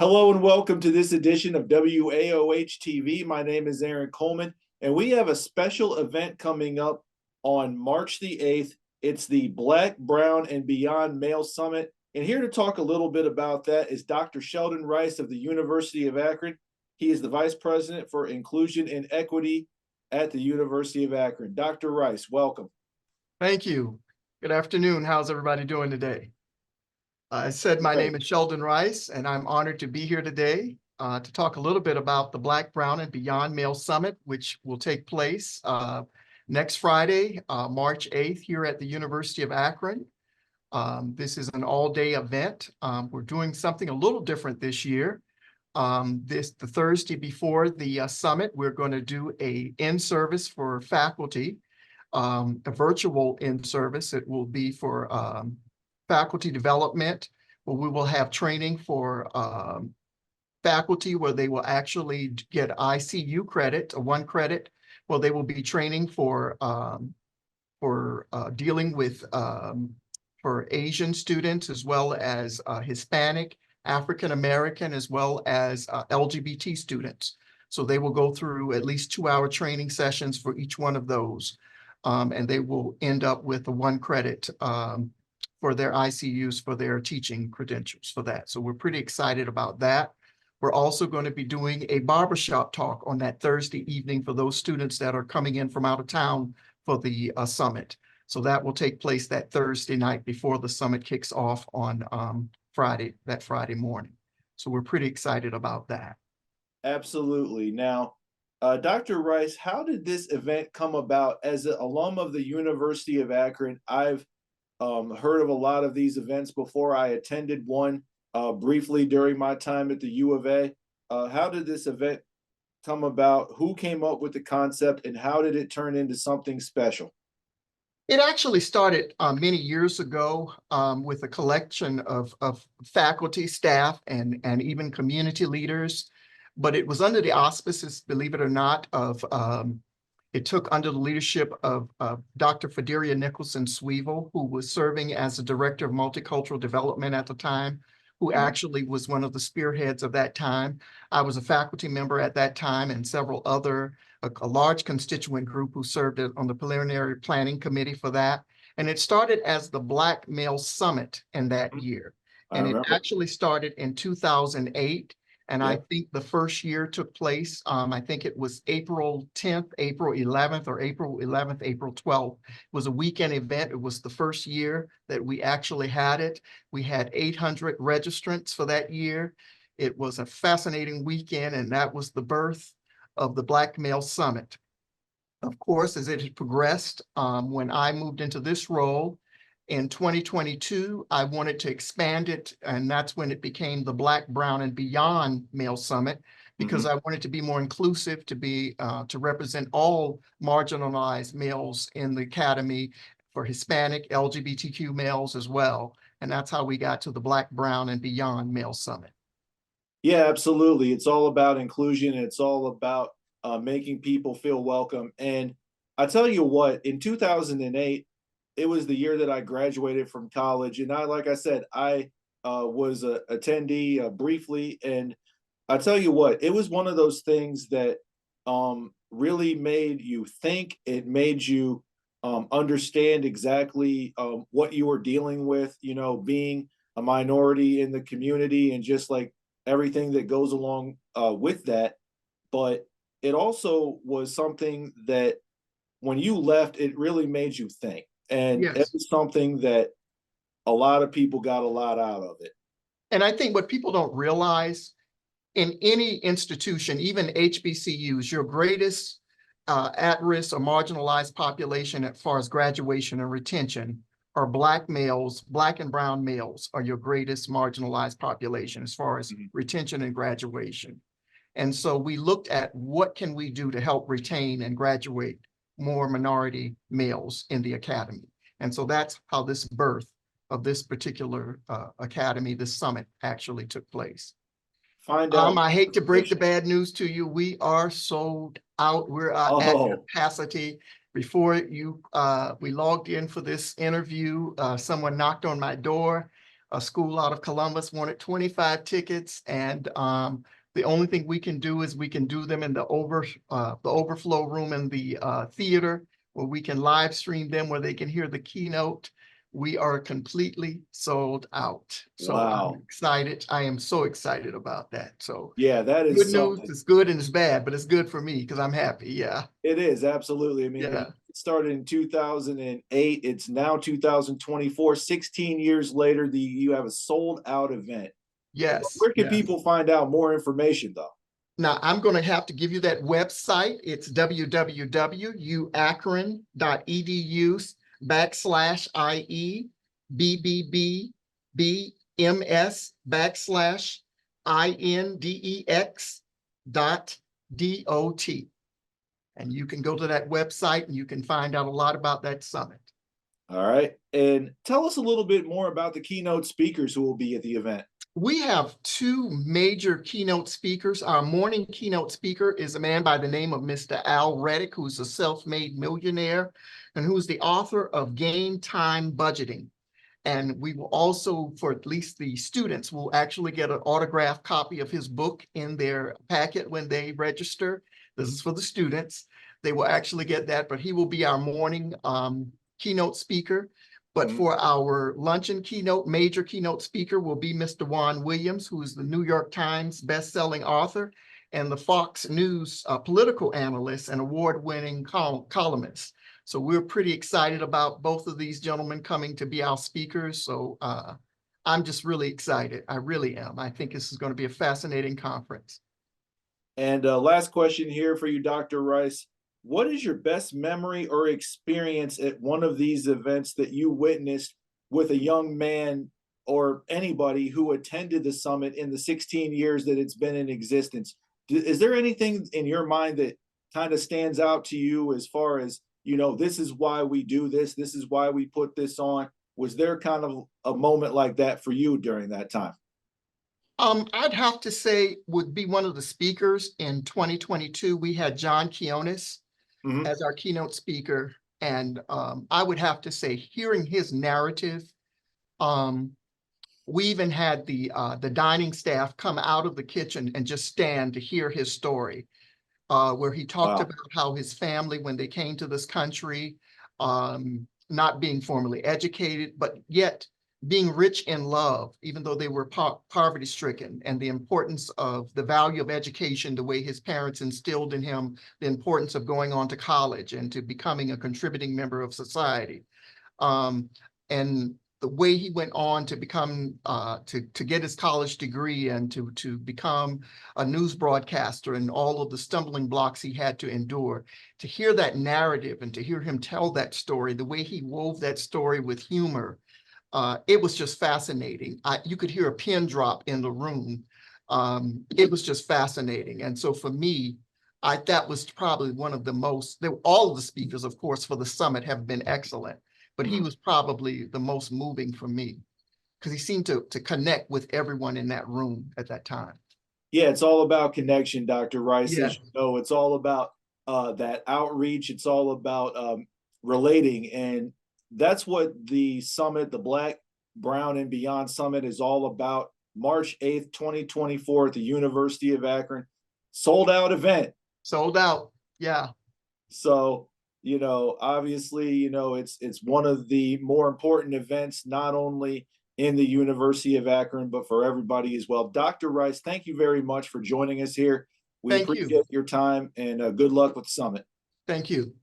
Hello and welcome to this edition of WAOH TV. My name is Aaron Coleman, and we have a special event coming up on March the 8th. It's the Black, Brown, and Beyond Male Summit. And here to talk a little bit about that is Dr. Sheldon Wrice of the University of Akron. He is the Vice President for Inclusion and Equity at the University of Akron. Dr. Wrice, welcome. Thank you. Good afternoon. How's everybody doing today? I said my name is Sheldon Wrice, and I'm honored to be here today to talk a little bit about the Black, Brown, and Beyond Male Summit, which will take place next Friday, March 8th, here at the University of Akron. This is an all-day event. We're doing something a little different this year. The Thursday before the summit, we're going to do a in-service for faculty, a virtual in-service. It will be for faculty development, where we will have training for faculty where they will actually get ICU credit, a 1 credit, where they will be training for dealing with for Asian students, as well as Hispanic, African American, as well as LGBT students. So they will go through at least 2-hour training sessions for each one of those. And they will end up with a 1 credit for their ICUs, for their teaching credentials for that. So we're pretty excited about that. We're also going to be doing a barbershop talk on that Thursday evening for those students that are coming in from out of town for the summit. So that will take place that Thursday night before the summit kicks off on that Friday morning. So we're pretty excited about that. Absolutely. Now, Dr. Wrice, how did this event come about? As an alum of the University of Akron, I've heard of a lot of these events before. I attended one briefly during my time at the U of A. How did this event come about? Who came up with the concept, and how did it turn into something special? It actually started many years ago with a collection of faculty, staff, and even community leaders. But it was under the auspices, believe it or not, of it took under the leadership of Dr. Fidelia Nicholson-Sweevil, who was serving as the Director of Multicultural Development at the time, who actually was one of the spearheads of that time. I was a faculty member at that time, and several other, a large constituent group who served on the preliminary planning committee for that. And it started as the Black Male Summit in that year. And it actually started in 2008. And I think the first year took place, I think it was April 10th, April 11th, or April 11th, April 12th. It was a weekend event. It was the first year that we actually had it. We had 800 registrants for that year. It was a fascinating weekend, and that was the birth of the Black Male Summit. Of course, as it had progressed, when I moved into this role, in 2022, I wanted to expand it, and that's when it became the Black, Brown, and Beyond Male Summit, because I wanted to be more inclusive, to represent all marginalized males in the academy, for Hispanic, LGBTQ males as well. And that's how we got to the Black, Brown, and Beyond Male Summit. Yeah, absolutely. It's all about inclusion. It's all about making people feel welcome. And I tell you what, in 2008, it was the year that I graduated from college. And like I said, I was an attendee briefly. And I tell you what, it was one of those things that really made you think. It made you understand exactly what you were dealing with, being a minority in the community and just like everything that goes along with that. But it also was something that when you left, it really made you think. And it was something that a lot of people got a lot out of it. And I think what people don't realize, in any institution, even HBCUs, your greatest at-risk or marginalized population as far as graduation and retention are Black males. Black and brown males are your greatest marginalized population as far as retention and graduation. And so we looked at what can we do to help retain and graduate more minority males in the academy. And so that's how this birth of this particular academy, this summit, actually took place. I hate to break the bad news to you. We are sold out. We're at capacity. Before we logged in for this interview, someone knocked on my door. a school out of Columbus wanted 25 tickets, and the only thing we can do is we can do them in the overflow room in the theater, where we can live stream them, where they can hear the keynote. We are completely sold out. So I'm Wow. excited. I am so excited about that. So Yeah, that good is news. something. It's good and it's bad, but it's good for me because I'm happy. Yeah. It is absolutely. I mean, Yeah. it started in 2008. It's now 2024. 16 years later, you have a sold out event. Yes. Where can Yes. people find out more information though? Now, I'm going to have to give you that website. It's www.iebbbs/index.dot. And you can go to that website and you can find out a lot about that summit. All right. And tell us a little bit more about the keynote speakers who will be at the event. We have two major keynote speakers. Our morning keynote speaker is a man by the name of Mr. Al Reddick, who's a self-made millionaire and who's the author of Game Time Budgeting. And we will also, for at least the students, will actually get an autographed copy of his book in their packet when they register. This is for the students. They will actually get that, but he will be our morning keynote speaker. But for our luncheon keynote, major keynote speaker will be Mr. Juan Williams, who is the New York Times bestselling author and the Fox News political analyst and award-winning columnist. So we're pretty excited about both of these gentlemen coming to be our speakers. So I'm just really excited. I really am. I think this is going to be a fascinating conference. And last question here for you, Dr. Wrice. What is your best memory or experience at one of these events that you witnessed with a young man or anybody who attended the summit in the 16 years that it's been in existence? Is there anything in your mind that kind of stands out to you as far as, you know, this is why we do this, this is why we put this on? Was there kind of a moment like that for you during that time? I'd have to say would be one of the speakers in 2022. We had John Quiones as our keynote speaker. And I would have to say, hearing his narrative, we even had the dining staff come out of the kitchen and just stand to hear his story, where he talked Wow. about how his family, when they came to this country, not being formally educated, but yet being rich in love, even though they were poverty stricken, and the importance of the value of education, the way his parents instilled in him the importance of going on to college and to becoming a contributing member of society. And the way he went on to become, to get his college degree and to become a news broadcaster, and all of the stumbling blocks he had to endure. To hear that narrative and to hear him tell that story, the way he wove that story with humor, it was just fascinating. You could hear a pin drop in the room. It was just fascinating. And so for me, that was probably one of the most, all of the speakers, of course, for the summit have been excellent, but he was probably the most moving for me because he seemed to connect with everyone in that room at that time. Yeah, it's all about connection, Dr. Rice. Yeah. As you know, it's all about that outreach. It's all about relating. And that's what the summit, the Black, Brown, and Beyond Summit is all about. March 8th, 2024 at the University of Akron. Sold out event. Sold out. Yeah. So, you know, obviously, you know, it's one of the more important events, not only in the University of Akron, but for everybody as well. Dr. Rice, thank you very much for joining us here. We Thank you. appreciate your time, and good luck with the summit. Thank you.